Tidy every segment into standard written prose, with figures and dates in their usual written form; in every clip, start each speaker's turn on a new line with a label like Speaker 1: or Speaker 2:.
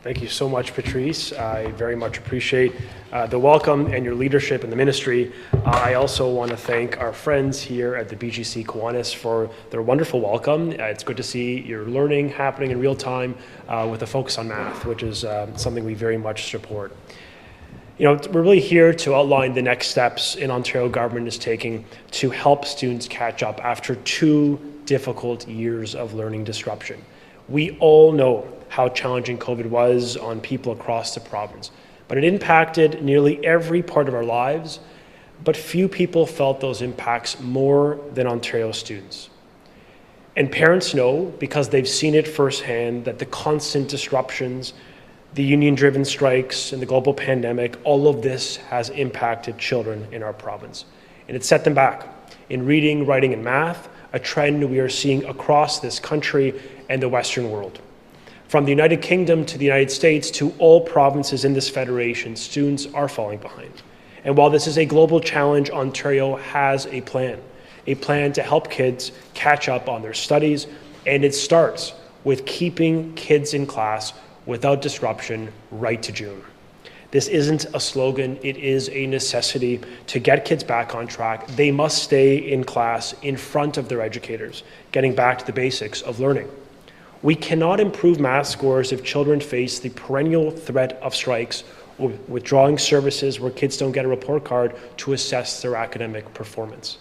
Speaker 1: Thank you so much, Patrice. I very much appreciate the welcome and your leadership in the ministry. I also want to thank our friends here at the BGC Kiwanis for their wonderful welcome. It's good to see your learning happening in real time with a focus on math, which is something we very much support. We're really here to outline the next steps in Ontario government is taking to help students catch up after 2 difficult years of learning disruption. We all know how challenging COVID was on people across the province, but it impacted nearly every part of our lives, but few people felt those impacts more than Ontario students. And parents know, because they've seen it firsthand, that the constant disruptions, the union-driven strikes, and the global pandemic, all of this has impacted children in our province. And it's set them back in reading, writing, and math, a trend we are seeing across this country and the Western world. From the United Kingdom to the United States to all provinces in this federation, students are falling behind. And while this is a global challenge, Ontario has a plan to help kids catch up on their studies, and it starts with keeping kids in class without disruption right to June. This isn't a slogan, it is a necessity to get kids back on track. They must stay in class in front of their educators, getting back to the basics of learning. We cannot improve math scores if children face the perennial threat of strikes or withdrawing services where kids don't get a report card to assess their academic performance.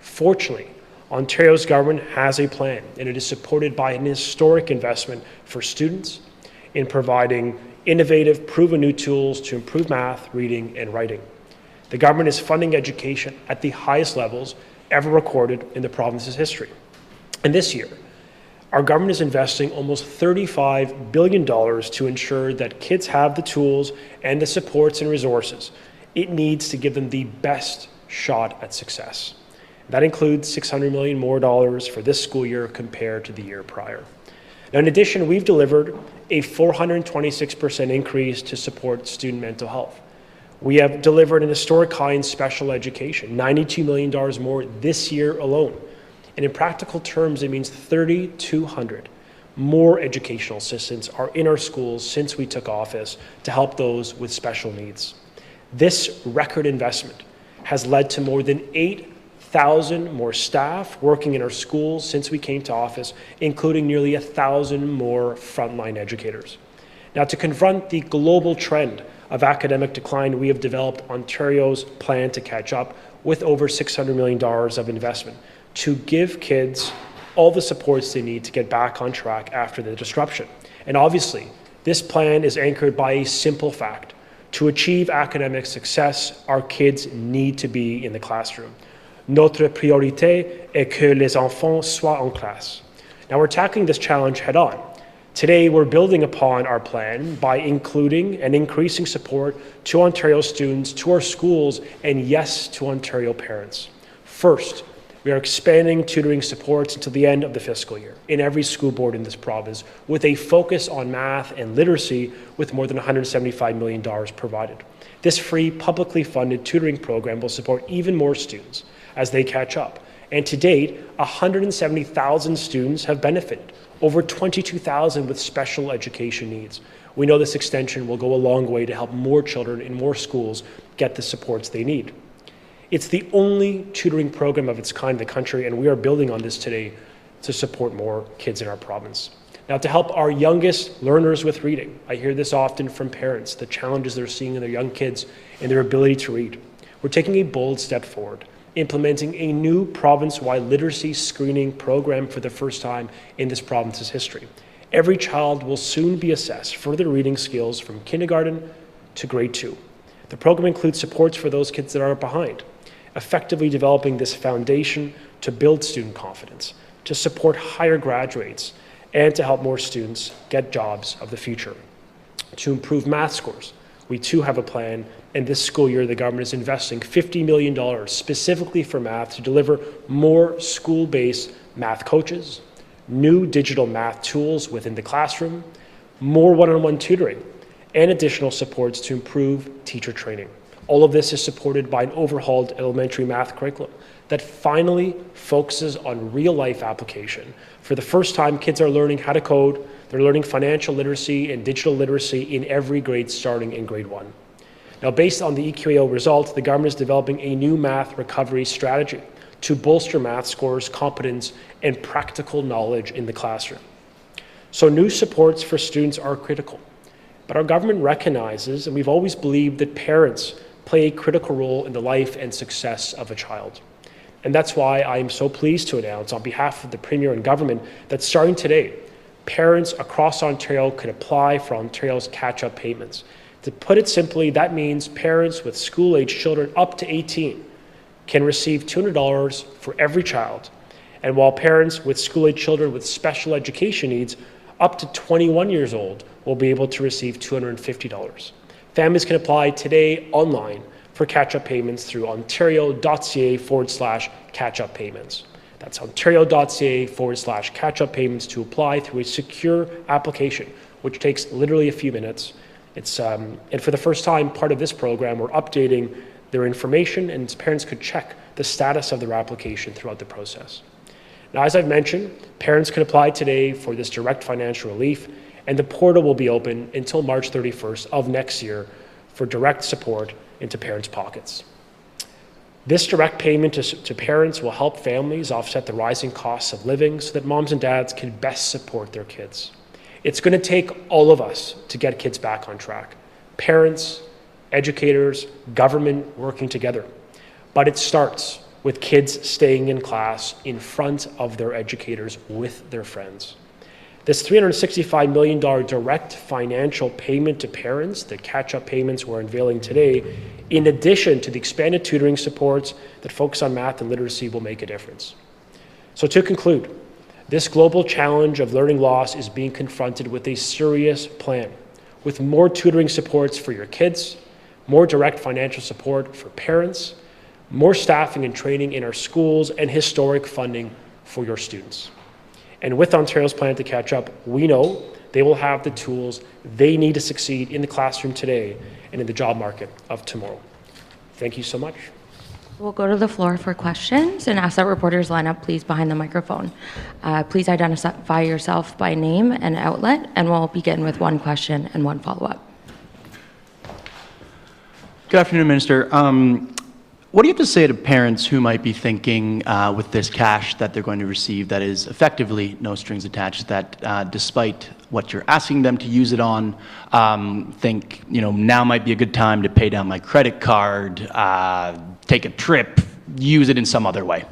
Speaker 1: Fortunately, Ontario's government has a plan, and it is supported by an historic investment for students in providing innovative, proven new tools to improve math, reading, and writing. The government is funding education at the highest levels ever recorded in the province's history. And this year, our government is investing almost $35 billion to ensure that kids have the tools and the supports and resources it needs to give them the best shot at success. That includes $600 million more for this school year compared to the year prior. Now, in addition, we've delivered a 426% increase to support student mental health. We have delivered an historic high in special education, $92 million more this year alone. And in practical terms, it means 3,200 more educational assistants are in our schools since we took office to help those with special needs. This record investment has led to more than 8,000 more staff working in our schools since we came to office, including nearly 1,000 more frontline educators. Now, to confront the global trend of academic decline, we have developed Ontario's plan to catch up with over $600 million of investment to give kids all the supports they need to get back on track after the disruption. And obviously, this plan is anchored by a simple fact. To achieve academic success, our kids need to be in the classroom. Notre priorité est que les enfants soient en classe. Now, we're tackling this challenge head on. Today, we're building upon our plan by including and increasing support to Ontario students, to our schools, and yes, to Ontario parents. First, we are expanding tutoring supports until the end of the fiscal year in every school board in this province, with a focus on math and literacy with more than $175 million provided. This free, publicly funded tutoring program will support even more students as they catch up. And to date, 170,000 students have benefited, over 22,000 with special education needs. We know this extension will go a long way to help more children in more schools get the supports they need. It's the only tutoring program of its kind in the country, and we are building on this today to support more kids in our province. Now, to help our youngest learners with reading, I hear this often from parents, the challenges they're seeing in their young kids and their ability to read. We're taking a bold step forward, implementing a new province-wide literacy screening program for the first time in this province's history. Every child will soon be assessed for their reading skills from kindergarten to grade 2. The program includes supports for those kids that are behind, effectively developing this foundation to build student confidence, to support higher grad rates, and to help more students get jobs of the future. To improve math scores, we too have a plan, and this school year the government is investing $50 million specifically for math to deliver more school-based math coaches, new digital math tools within the classroom, more one-on-one tutoring, and additional supports to improve teacher training. All of this is supported by an overhauled elementary math curriculum that finally focuses on real-life application. For the first time, kids are learning how to code, They're learning financial literacy and digital literacy in every grade starting in grade 1. Now, based on the EQAO results, the government is developing a new math recovery strategy to bolster math scores, competence, and practical knowledge in the classroom. So new supports for students are critical, but our government recognizes, and we've always believed, that parents play a critical role in the life and success of a child. And that's why I am so pleased to announce on behalf of the Premier and government that starting today, parents across Ontario could apply for Ontario's catch-up payments. To put it simply, that means parents with school-age children up to 18 can receive $200 for every child. And while parents with school-age children with special education needs up to 21 years old will be able to receive $250. Families can apply today online for catch-up payments through ontario.ca/catch-up payments. That's ontario.ca/catch-up payments to apply through a secure application, which takes literally a few minutes. And for the first time, part of this program, we're updating their information, and parents could check the status of their application throughout the process. Now, as I've mentioned, parents can apply today for this direct financial relief, and the portal will be open until March 31st of next year for direct support into parents' pockets. This direct payment to parents will help families offset the rising costs of living so that moms and dads can best support their kids. It's going to take all of us to get kids back on track. Parents, educators, government working together. But it starts with kids staying in class in front of their educators with their friends. This $365 million direct financial payment to parents, the catch-up payments we're unveiling today, in addition to the expanded tutoring supports that focus on math and literacy, will make a difference. So to conclude, this global challenge of learning loss is being confronted with a serious plan, with more tutoring supports for your kids, more direct financial support for parents, more staffing and training in our schools, and historic funding for your students. And with Ontario's plan to catch up, we know they will have the tools they need to succeed in the classroom today and in the job market of tomorrow. Thank you so much.
Speaker 2: We'll go to the floor for questions and ask that reporters line up, please, behind the microphone. Please identify yourself by name and outlet, and we'll begin with one question and one follow-up.
Speaker 3: Good afternoon, Minister. What do you have to say to parents who might be thinking with this cash that they're going to receive that is effectively no strings attached, that despite what you're asking them to use it on, think, now might be a good time to pay down my credit card, take a trip, use it in some other way?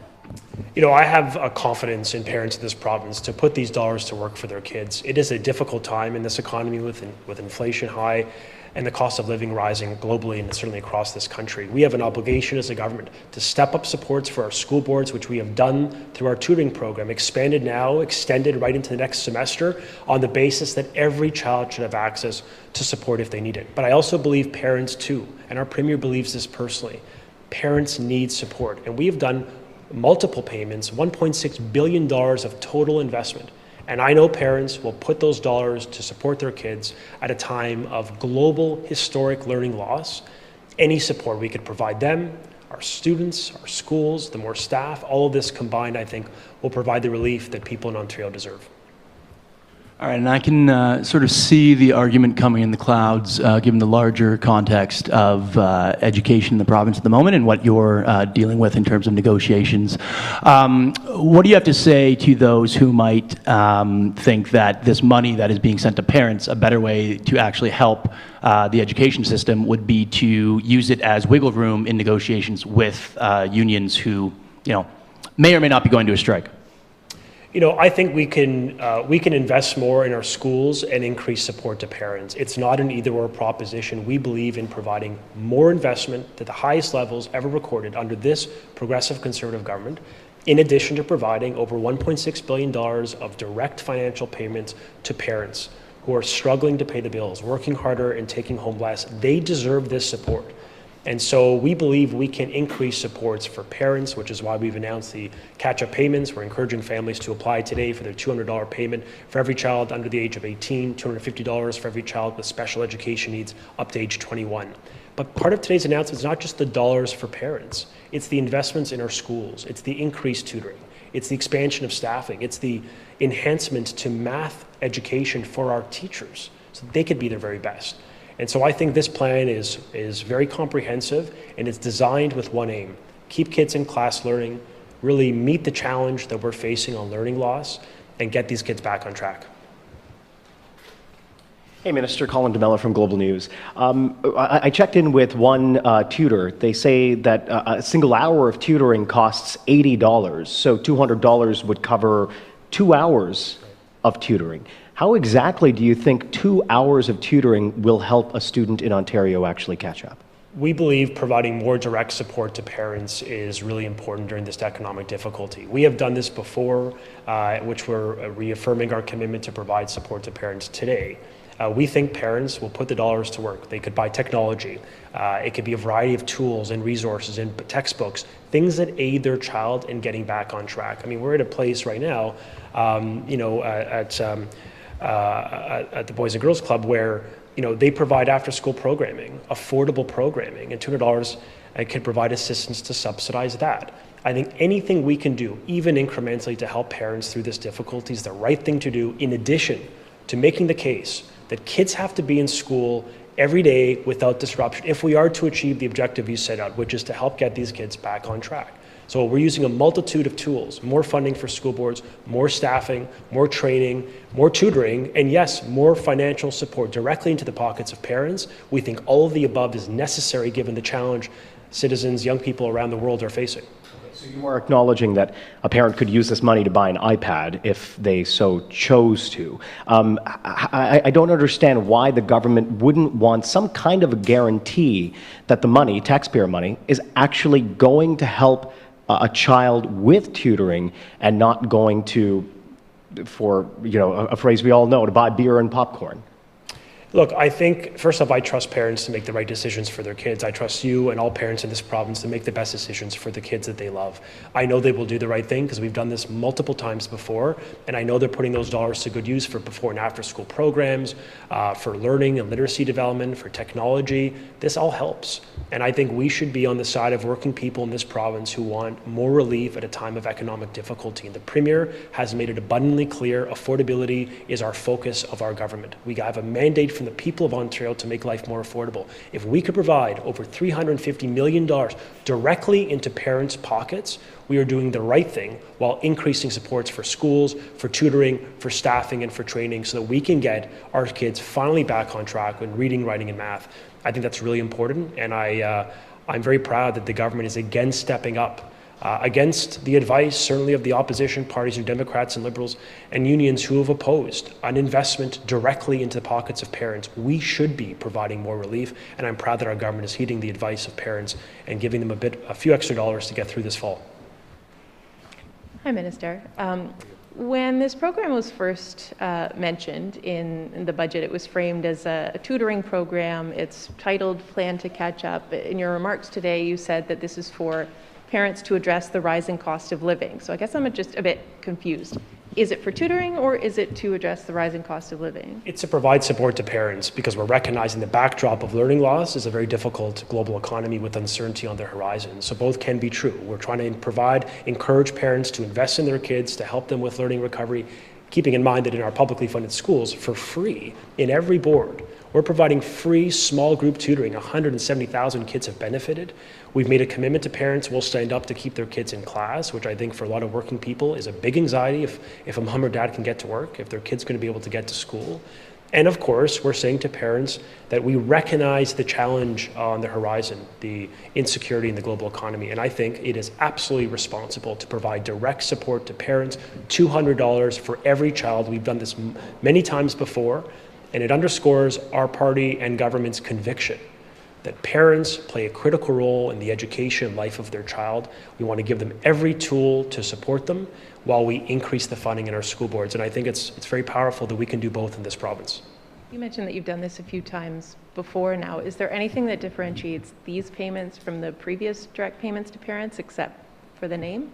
Speaker 1: I have a confidence in parents in this province to put these dollars to work for their kids. It is a difficult time in this economy with inflation high and the cost of living rising globally and certainly across this country. We have an obligation as a government to step up supports for our school boards, which we have done through our tutoring program, expanded now, extended right into the next semester on the basis that every child should have access to support if they need it. But I also believe parents too, and our Premier believes this personally. Parents need support, and we have done multiple payments, $1.6 billion of total investment. And I know parents will put those dollars to support their kids at a time of global historic learning loss. Any support we could provide them, our students, our schools, the more staff, all of this combined, I think, will provide the relief that people in Ontario deserve.
Speaker 3: All right, and I can sort of see the argument coming in the clouds, given the larger context of education in the province at the moment and what you're dealing with in terms of negotiations. What do you have to say to those who might think that this money that is being sent to parents, a better way to actually help the education system would be to use it as wiggle room in negotiations with unions who, may or may not be going to a strike?
Speaker 1: I think we can invest more in our schools and increase support to parents. It's not an either-or proposition. We believe in providing more investment at the highest levels ever recorded under this progressive Conservative government, in addition to providing over $1.6 billion of direct financial payments to parents who are struggling to pay the bills, working harder and taking home less. They deserve this support. And so we believe we can increase supports for parents, which is why we've announced the catch-up payments. We're encouraging families to apply today for their $200 payment for every child under the age of 18, $250 for every child with special education needs up to age 21. But part of today's announcement is not just the dollars for parents. It's the investments in our schools. It's the increased tutoring. It's the expansion of staffing. It's the enhancement to math education for our teachers so they could be their very best. And so I think this plan is very comprehensive, and it's designed with one aim: keep kids in class learning, really meet the challenge that we're facing on learning loss, and get these kids back on track.
Speaker 4: Hey, Minister, Colin DeMello from Global News. I checked in with one tutor. They say that a single hour of tutoring costs $80, so $200 would cover 2 hours of tutoring. How exactly do you think 2 hours of tutoring will help a student in Ontario actually catch up?
Speaker 1: We believe providing more direct support to parents is really important during this economic difficulty. We have done this before, which we're reaffirming our commitment to provide support to parents today. We think parents will put the dollars to work. They could buy technology. It could be a variety of tools and resources and textbooks, things that aid their child in getting back on track. I mean, we're at a place right now, at the Boys and Girls Club where they provide after-school programming, affordable programming, and $200 can provide assistance to subsidize that. I think anything we can do, even incrementally, to help parents through this difficulty is the right thing to do, in addition to making the case that kids have to be in school every day without disruption if we are to achieve the objective you set out, which is to help get these kids back on track. So we're using a multitude of tools: more funding for school boards, more staffing, more training, more tutoring, and yes, more financial support directly into the pockets of parents. We think all of the above is necessary given the challenge citizens, young people around the world are facing.
Speaker 4: So you are acknowledging that a parent could use this money to buy an iPad if they so chose to. I don't understand why the government wouldn't want some kind of a guarantee that the money, taxpayer money, is actually going to help a child with tutoring and not going to, for a phrase we all know, to buy beer and popcorn.
Speaker 1: Look, I think, first off, I trust parents to make the right decisions for their kids. I trust you and all parents in this province to make the best decisions for the kids that they love. I know they will do the right thing because we've done this multiple times before, and I know they're putting those dollars to good use for before and after school programs, for learning and literacy development, for technology. This all helps. And I think we should be on the side of working people in this province who want more relief at a time of economic difficulty. And the Premier has made it abundantly clear affordability is our focus of our government. We have a mandate from the people of Ontario to make life more affordable. If we could provide over $350 million directly into parents' pockets, we are doing the right thing while increasing supports for schools, for tutoring, for staffing, and for training so that we can get our kids finally back on track when reading, writing, and math. I think that's really important, and I'm very proud that the government is again stepping up against the advice, certainly of the opposition parties, Democrats and Liberals and unions who have opposed an investment directly into the pockets of parents. We should be providing more relief, and I'm proud that our government is heeding the advice of parents and giving them a few extra dollars to get through this fall.
Speaker 5: Hi, Minister. When this program was first mentioned in the budget, it was framed as a tutoring program. It's titled Plan to Catch Up. In your remarks today, you said that this is for parents to address the rising cost of living. So I guess I'm just a bit confused. Is it for tutoring, or is it to address the rising cost of living?
Speaker 1: It's to provide support to parents because we're recognizing the backdrop of learning loss is a very difficult global economy with uncertainty on the horizon. So both can be true. We're trying to encourage parents to invest in their kids, to help them with learning recovery, keeping in mind that in our publicly funded schools, for free, in every board, we're providing free small group tutoring. 170,000 kids have benefited. We've made a commitment to parents. We'll stand up to keep their kids in class, which I think for a lot of working people is a big anxiety if a mom or dad can get to work, if their kid's going to be able to get to school. And of course, we're saying to parents that we recognize the challenge on the horizon, the insecurity in the global economy. And I think it is absolutely responsible to provide direct support to parents, $200 for every child. We've done this many times before, and it underscores our party and government's conviction that parents play a critical role in the education and life of their child. We want to give them every tool to support them while we increase the funding in our school boards. And I think it's very powerful that we can do both in this province.
Speaker 5: You mentioned that you've done this a few times before now. Is there anything that differentiates these payments from the previous direct payments to parents except for the name?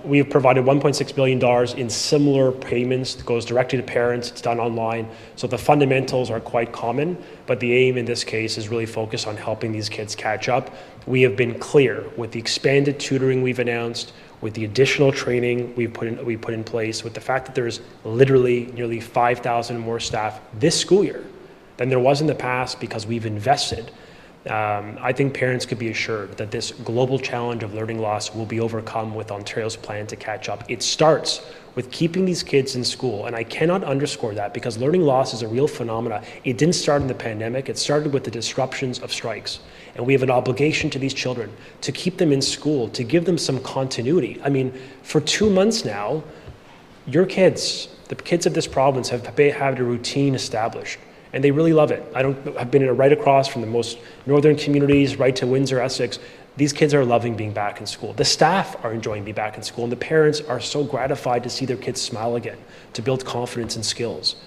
Speaker 1: We have provided $1.6 billion in similar payments that goes directly to parents. It's done online. So the fundamentals are quite common, but the aim in this case is really focused on helping these kids catch up. We have been clear with the expanded tutoring we've announced, with the additional training we put in place, with the fact that there's literally nearly 5,000 more staff this school year than there was in the past because we've invested, I think parents could be assured that this global challenge of learning loss will be overcome with Ontario's plan to catch up. It starts with keeping these kids in school, and I cannot underscore that because learning loss is a real phenomena. It didn't start in the pandemic, it started with the disruptions of strikes. And we have an obligation to these children to keep them in school, to give them some continuity. I mean, for 2 months now, your kids, the kids of this province have had a routine established. And they really love it. I've been right across from the most northern communities, right to Windsor, Essex. These kids are loving being back in school. The staff are enjoying being back in school, and the parents are so gratified to see their kids smile again, to build confidence and skills.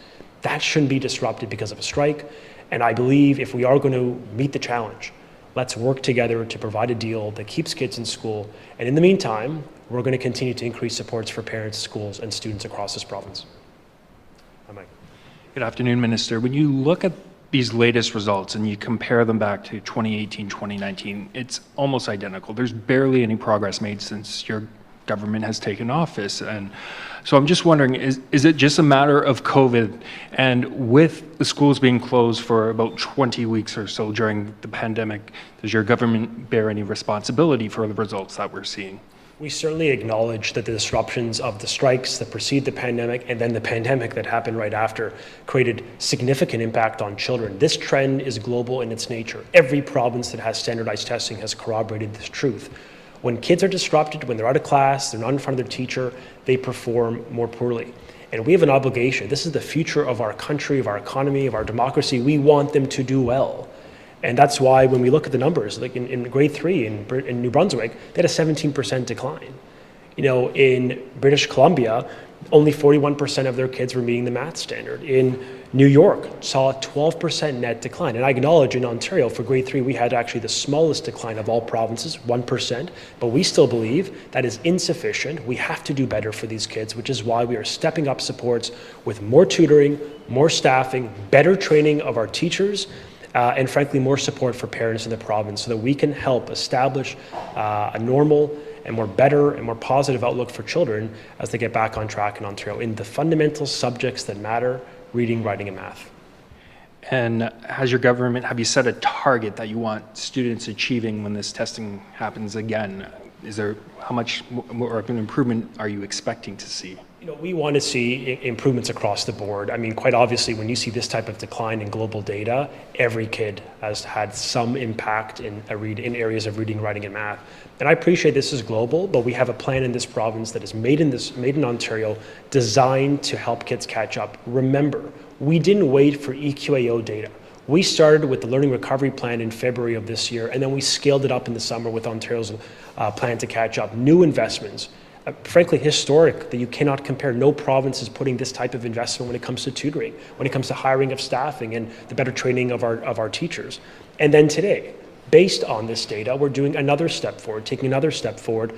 Speaker 1: That shouldn't be disrupted because of a strike. And I believe if we are going to meet the challenge, let's work together to provide a deal that keeps kids in school. And in the meantime, we're going to continue to increase supports for parents, schools, and students across this province. Mike.
Speaker 6: Good afternoon, Minister. When you look at these latest results and you compare them back to 2018, 2019, it's almost identical. There's barely any progress made since your government has taken office. And so I'm just wondering, is it just a matter of COVID? And with the schools being closed for about 20 weeks or so during the pandemic, does your government bear any responsibility for the results that we're seeing?
Speaker 1: We certainly acknowledge that the disruptions of the strikes that precede the pandemic and then the pandemic that happened right after created significant impact on children. This trend is global in its nature. Every province that has standardized testing has corroborated this truth. When kids are disrupted, when they're out of class, they're not in front of their teacher, they perform more poorly. And we have an obligation. This is the future of our country, of our economy, of our democracy. We want them to do well. And that's why when we look at the numbers, like in grade 3 in New Brunswick, they had a 17% decline. You know, in British Columbia, only 41% of their kids were meeting the math standard. In New York, saw a 12% net decline. And I acknowledge in Ontario, for grade 3, we had actually the smallest decline of all provinces, 1%. But we still believe that is insufficient. We have to do better for these kids, which is why we are stepping up supports with more tutoring, more staffing, better training of our teachers, and frankly, more support for parents in the province so that we can help establish a normal and more better and more positive outlook for children as they get back on track in Ontario in the fundamental subjects that matter, reading, writing, and math.
Speaker 6: And has your government, have you set a target that you want students achieving when this testing happens again? How much more of an improvement are you expecting to see?
Speaker 1: You know, we want to see improvements across the board. I mean, quite obviously, when you see this type of decline in global data, every kid has had some impact in areas of reading, writing, and math. And I appreciate this is global, but we have a plan in this province that is made in Ontario, designed to help kids catch up. Remember, we didn't wait for EQAO data. We started with the Learning Recovery Plan in February of this year, and then we scaled it up in the summer with Ontario's plan to catch up. New investments. Frankly, historic, that you cannot compare. No province is putting this type of investment when it comes to tutoring, when it comes to hiring of staffing and the better training of our teachers. And then today, based on this data, we're doing another step forward, taking another step forward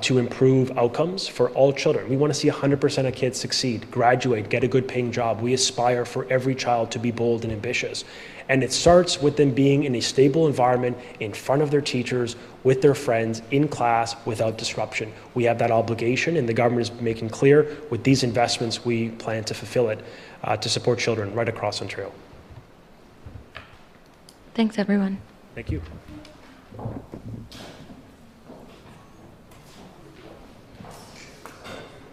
Speaker 1: to improve outcomes for all children. We want to see 100% of kids succeed, graduate, get a good paying job. We aspire for every child to be bold and ambitious. And it starts with them being in a stable environment in front of their teachers, with their friends, in class, without disruption. We have that obligation, and the government is making clear with these investments we plan to fulfill it to support children right across Ontario.
Speaker 2: Thanks, everyone.
Speaker 1: Thank you.